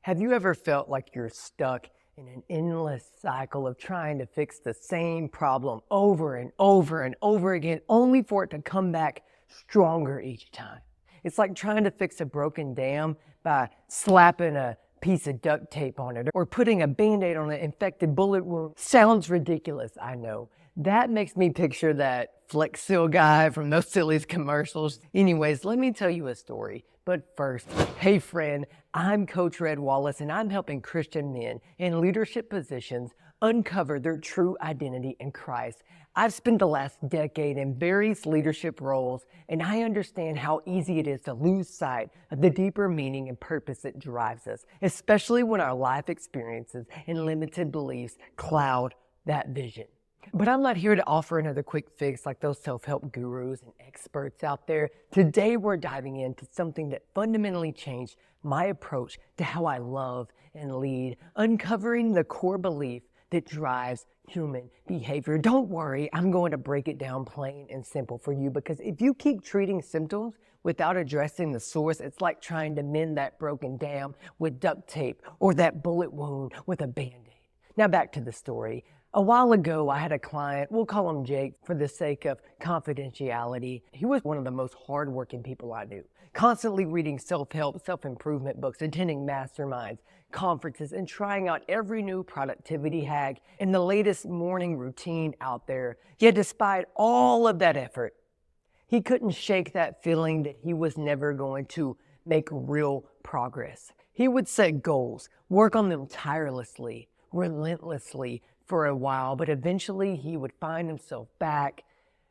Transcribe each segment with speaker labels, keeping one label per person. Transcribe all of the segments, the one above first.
Speaker 1: Have you ever felt like you're stuck in an endless cycle of trying to fix the same problem over and over and over again, only for it to come back stronger each time? It's like trying to fix a broken dam by slapping a piece of duct tape on it or putting a Band-Aid on an infected bullet wound. Sounds ridiculous, I know. That makes me picture that Flex Seal guy from those Silly's commercials. Anyways, let me tell you a story. But first, hey friend, I'm Coach Red Wallace, and I'm helping Christian men in leadership positions uncover their true identity in Christ. I've spent the last decade in various leadership roles, and I understand how easy it is to lose sight of the deeper meaning and purpose that drives us, especially when our life experiences and limited beliefs cloud that vision. But I'm not here to offer another quick fix like those self-help gurus and experts out there. Today we're diving into something that fundamentally changed my approach to how I love and lead, uncovering the core belief that drives human behavior. Don't worry, I'm going to break it down plain and simple for you, because if you keep treating symptoms without addressing the source, it's like trying to mend that broken dam with duct tape or that bullet wound with a Band-Aid. Now back to the story. A while ago, I had a client, we'll call him Jake for the sake of confidentiality. He was one of the most hardworking people I knew, constantly reading self-help, self-improvement books, attending masterminds, conferences, and trying out every new productivity hack and the latest morning routine out there. Yet despite all of that effort, he couldn't shake that feeling that he was never going to make real progress. He would set goals, work on them tirelessly, relentlessly, for a while, but eventually he would find himself back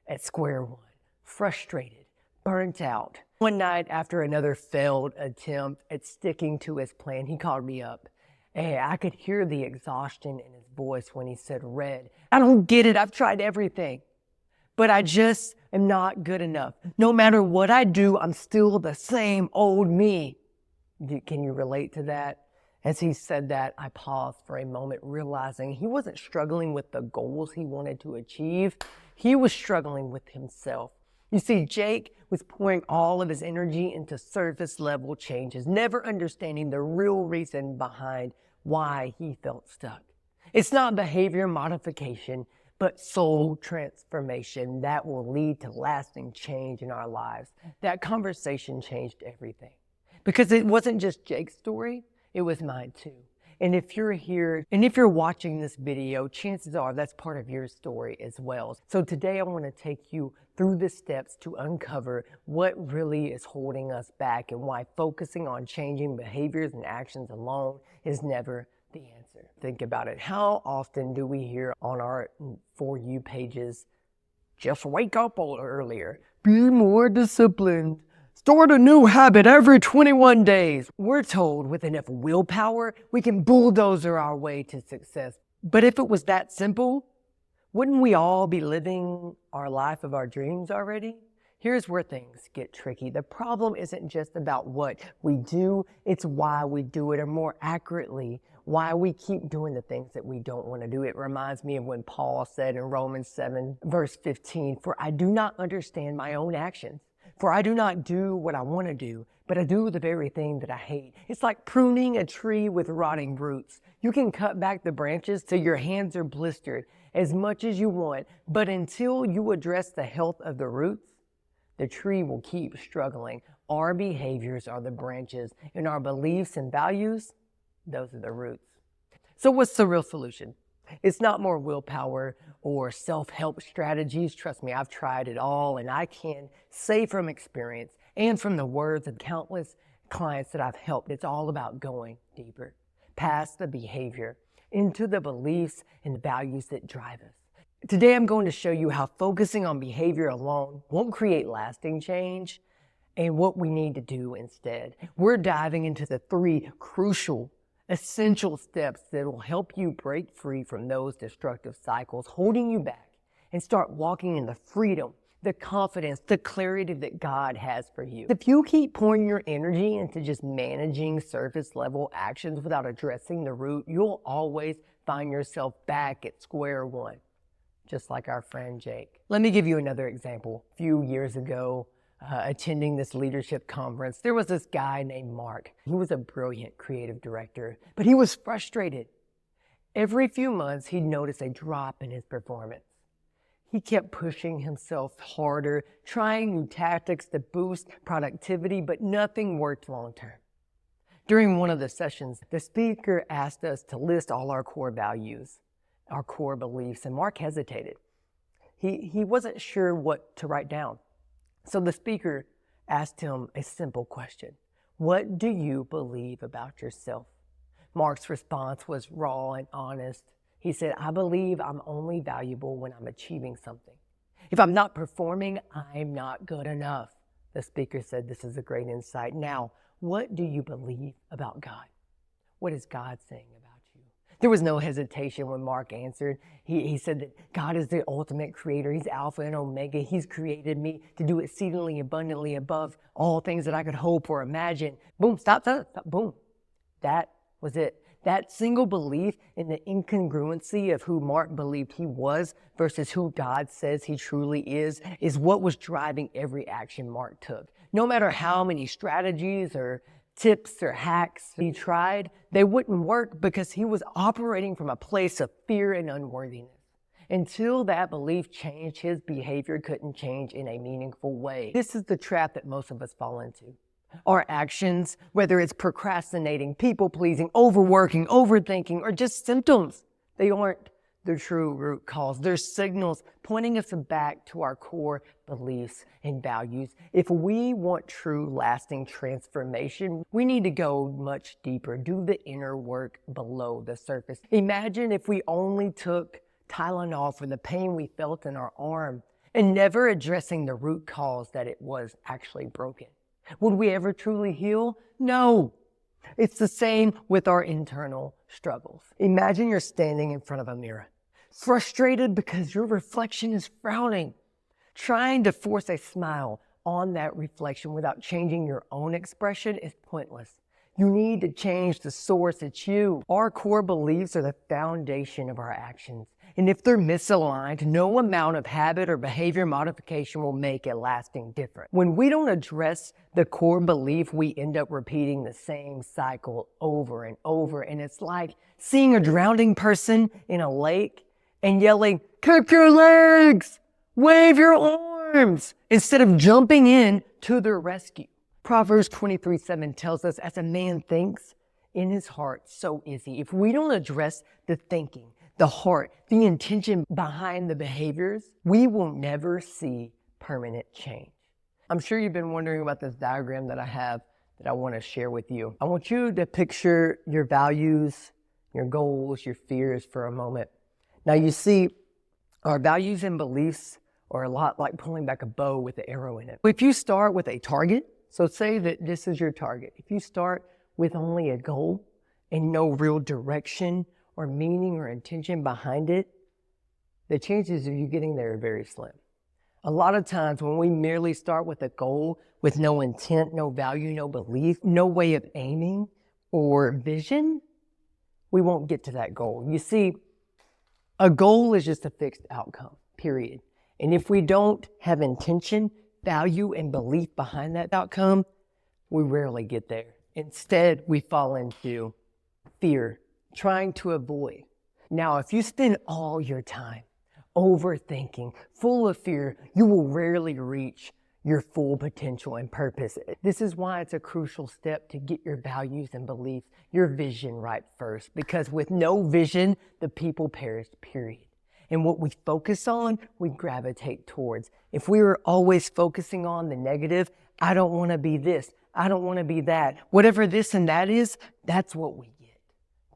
Speaker 1: at square one, frustrated, burnt out. One night, after another failed attempt at sticking to his plan, he called me up. Hey, I could hear the exhaustion in his voice when he said, "Red, I don't get it. I've tried everything, but I just am not good enough. No matter what I do, I'm still the same old me." Can you relate to that? As he said that, I paused for a moment, realizing he wasn't struggling with the goals he wanted to achieve. He was struggling with himself. You see, Jake was pouring all of his energy into surface level changes, never understanding the real reason behind why he felt stuck. It's not behavior modification, but soul transformation that will lead to lasting change in our lives. That conversation changed everything, because it wasn't just Jake's story. It was mine too. And if you're here, and if you're watching this video, chances are that's part of your story as well. So today I want to take you through the steps to uncover what really is holding us back and why focusing on changing behaviors and actions alone is never the answer. Think about it. How often do we hear on our For You pages, "Just wake up earlier, be more disciplined, start a new habit every 21 days. We're told with enough willpower, we can bulldozer our way to success. But if it was that simple, wouldn't we all be living our life of our dreams already? Here's where things get tricky. The problem isn't just about what we do, it's why we do it, or more accurately, why we keep doing the things that we don't want to do. It reminds me of when Paul said in Romans 7, verse 15, "For I do not understand my own actions. For I do not do what I want to do, but I do the very thing that I hate." It's like pruning a tree with rotting roots. You can cut back the branches till your hands are blistered as much as you want, but until you address the health of the roots, the tree will keep struggling. Our behaviors are the branches, and our beliefs and values, those are the roots. So what's the real solution? It's not more willpower or self-help strategies. Trust me, I've tried it all, and I can say from experience and from the words of countless clients that I've helped, it's all about going deeper, past the behavior, into the beliefs and values that drive us. Today, I'm going to show you how focusing on behavior alone won't create lasting change and what we need to do instead. We're diving into the 3 crucial essential steps that will help you break free from those destructive cycles holding you back and start walking in the freedom, the confidence, the clarity that God has for you. If you keep pouring your energy into just managing surface level actions without addressing the root, you'll always find yourself back at square one, just like our friend Jake. Let me give you another example. A few years ago, attending this leadership conference. There was this guy named Mark. He was a brilliant creative director, but he was frustrated. Every few months, he'd notice a drop in his performance. He kept pushing himself harder, trying new tactics to boost productivity, but nothing worked long term. During one of the sessions, the speaker asked us to list all our core values, our core beliefs, and Mark hesitated. He wasn't sure what to write down. So the speaker asked him a simple question. What do you believe about yourself? Mark's response was raw and honest. He said, I believe I'm only valuable when I'm achieving something. If I'm not performing, I'm not good enough. The speaker said, this is a great insight. Now, what do you believe about God? What is God saying about you? There was no hesitation when Mark answered. He said that God is the ultimate creator. He's Alpha and Omega. He's created me to do exceedingly abundantly above all things that I could hope or imagine. Boom, stop, boom. That was it. That single belief in the incongruency of who Mark believed he was versus who God says he truly is what was driving every action Mark took. No matter how many strategies or tips or hacks he tried, they wouldn't work because he was operating from a place of fear and unworthiness. Until that belief changed, his behavior couldn't change in a meaningful way. This is the trap that most of us fall into. Our actions, whether it's procrastinating, people-pleasing, overworking, overthinking, or just symptoms, they aren't the true root cause. They're signals pointing us back to our core beliefs and values. If we want true, lasting transformation, we need to go much deeper, do the inner work below the surface. Imagine if we only took Tylenol for the pain we felt in our arm and never addressing the root cause that it was actually broken. Would we ever truly heal? No. It's the same with our internal struggles. Imagine you're standing in front of a mirror, frustrated because your reflection is frowning. Trying to force a smile on that reflection without changing your own expression is pointless. You need to change the source. It's you. Our core beliefs are the foundation of our actions. And if they're misaligned, no amount of habit or behavior modification will make a lasting difference. When we don't address the core belief, we end up repeating the same cycle over and over. And it's like seeing a drowning person in a lake and yelling, "Kick your legs! Wave your arms!" instead of jumping in to their rescue. Proverbs 23:7 tells us, as a man thinks in his heart, so is he. If we don't address the thinking, the heart, the intention behind the behaviors, we will never see permanent change. I'm sure you've been wondering about this diagram that I have that I want to share with you. I want you to picture your values, your goals, your fears for a moment. Now you see, our values and beliefs are a lot like pulling back a bow with an arrow in it. If you start with a target, so say that this is your target. If you start with only a goal and no real direction or meaning or intention behind it, the chances of you getting there are very slim. A lot of times when we merely start with a goal with no intent, no value, no belief, no way of aiming or vision, we won't get to that goal. You see, a goal is just a fixed outcome, period. And if we don't have intention, value, and belief behind that outcome, we rarely get there. Instead, we fall into fear, trying to avoid. Now, if you spend all your time overthinking, full of fear, you will rarely reach your full potential and purpose. This is why it's a crucial step to get your values and beliefs, your vision right first, because with no vision, the people perish, period. And what we focus on, we gravitate towards. If we were always focusing on the negative, I don't want to be this, I don't want to be that, whatever this and that is, that's what we get.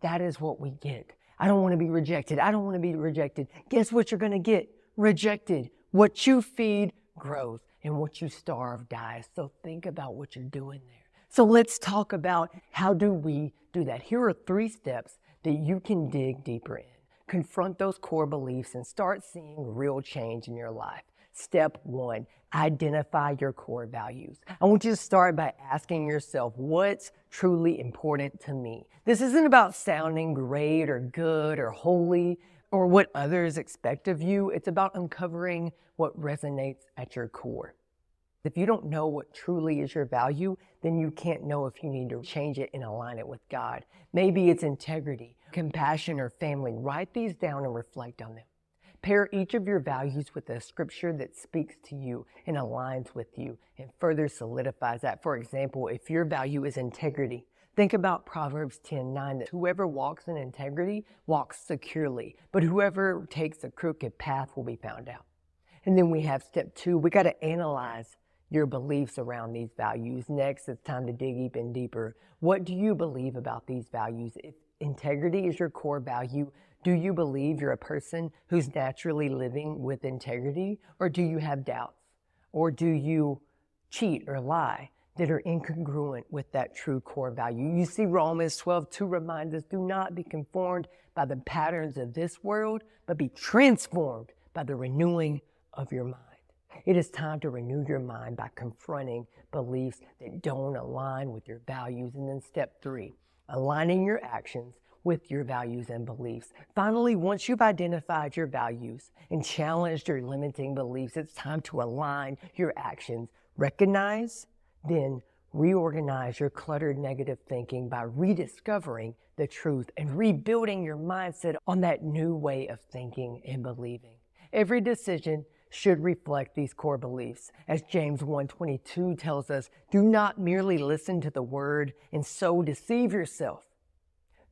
Speaker 1: That is what we get. I don't want to be rejected. I don't want to be rejected. Guess what you're going to get? Rejected. What you feed grows and what you starve dies. So think about what you're doing there. So let's talk about how do we do that. Here are 3 steps that you can dig deeper in. Confront those core beliefs and start seeing real change in your life. Step 1, identify your core values. I want you to start by asking yourself, what's truly important to me? This isn't about sounding great or good or holy or what others expect of you. It's about uncovering what resonates at your core. If you don't know what truly is your value, then you can't know if you need to change it and align it with God. Maybe it's integrity, compassion, or family. Write these down and reflect on them. Pair each of your values with a scripture that speaks to you and aligns with you and further solidifies that. For example, if your value is integrity, think about Proverbs 10:9, that whoever walks in integrity walks securely, but whoever takes a crooked path will be found out. And then we have step 2. We got to analyze your beliefs around these values. Next, it's time to dig even deeper. What do you believe about these values? If integrity is your core value, do you believe you're a person who's naturally living with integrity? Or do you have doubts? Or do you cheat or lie that are incongruent with that true core value? You see, Romans 12:2 reminds us, do not be conformed by the patterns of this world, but be transformed by the renewing of your mind. It is time to renew your mind by confronting beliefs that don't align with your values. And then step 3, aligning your actions with your values and beliefs. Finally, once you've identified your values and challenged your limiting beliefs, it's time to align your actions. Recognize, then reorganize your cluttered negative thinking by rediscovering the truth and rebuilding your mindset on that new way of thinking and believing. Every decision should reflect these core beliefs. As James 1:22 tells us, do not merely listen to the word and so deceive yourself.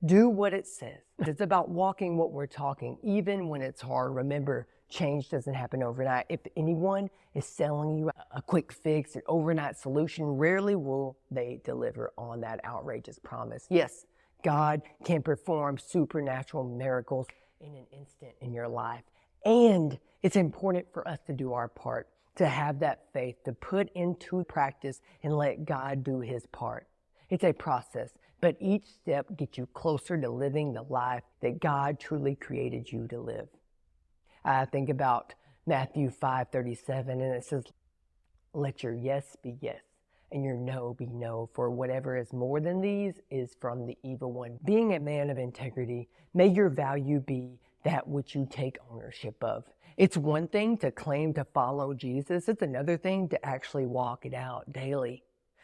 Speaker 1: Do what it says. It's about walking what we're talking, even when it's hard. Remember, change doesn't happen overnight. If anyone is selling you a quick fix, an overnight solution, rarely will they deliver on that outrageous promise. Yes, God can perform supernatural miracles in an instant in your life. And it's important for us to do our part, to have that faith, to put into practice and let God do his part. It's a process, but each step gets you closer to living the life that God truly created you to live. I think about Matthew 5:37, and it says, let your yes be yes, and your no be no, for whatever is more than these is from the evil one. Being a man of integrity, may your value be that which you take ownership of. It's one thing to claim to follow Jesus. It's another thing to actually walk it out daily.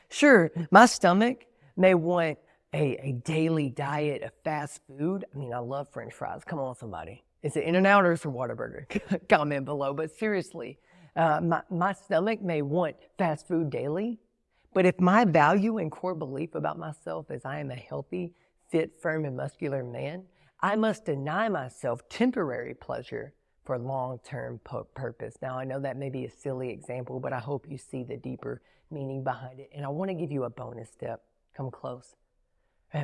Speaker 1: Sure, my stomach may want a daily diet of fast food. I mean, I love French fries. Come on, somebody. Is it In-N-Out or is it Whataburger? Comment below. But seriously, my stomach may want fast food daily. But if my value and core belief about myself is I am a healthy, fit, firm, and muscular man, I must deny myself temporary pleasure for long-term purpose. Now, I know that may be a silly example, but I hope you see the deeper meaning behind it. And I want to give you a bonus step. Come close.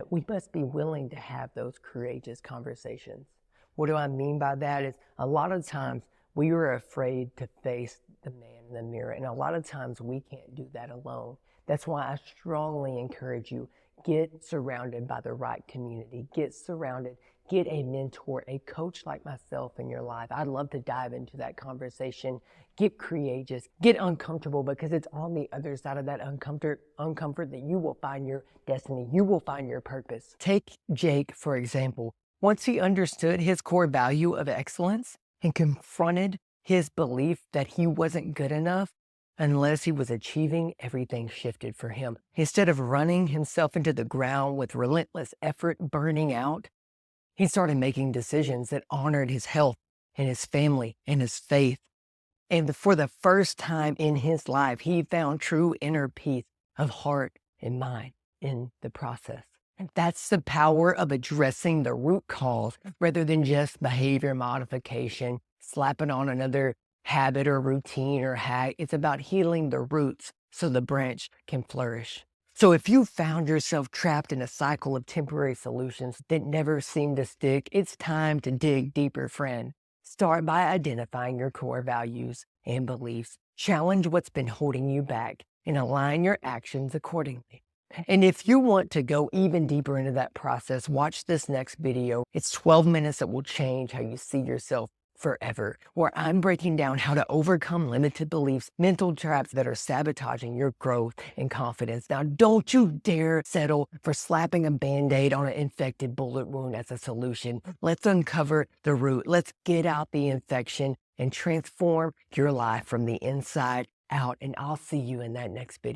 Speaker 1: We must be willing to have those courageous conversations. What do I mean by that? Is a lot of times we are afraid to face the man in the mirror, and a lot of times we can't do that alone. That's why I strongly encourage you, get surrounded by the right community. Get surrounded. Get a mentor, a coach like myself in your life. I'd love to dive into that conversation. Get courageous. Get uncomfortable, because it's on the other side of that uncomfort that you will find your destiny. You will find your purpose. Take Jake, for example. Once he understood his core value of excellence and confronted his belief that he wasn't good enough unless he was achieving, everything shifted for him. Instead of running himself into the ground with relentless effort, burning out, he started making decisions that honored his health and his family and his faith. And for the first time in his life, he found true inner peace of heart and mind in the process. And that's the power of addressing the root cause rather than just behavior modification, slapping on another habit or routine or hack. It's about healing the roots so the branch can flourish. So if you found yourself trapped in a cycle of temporary solutions that never seem to stick, it's time to dig deeper, friend. Start by identifying your core values and beliefs. Challenge what's been holding you back and align your actions accordingly. And if you want to go even deeper into that process, watch this next video. It's 12 minutes that will change how you see yourself forever, where I'm breaking down how to overcome limited beliefs, mental traps that are sabotaging your growth and confidence. Now, don't you dare settle for slapping a Band-Aid on an infected bullet wound as a solution. Let's uncover the root. Let's get out the infection and transform your life from the inside out, and I'll see you in that next video.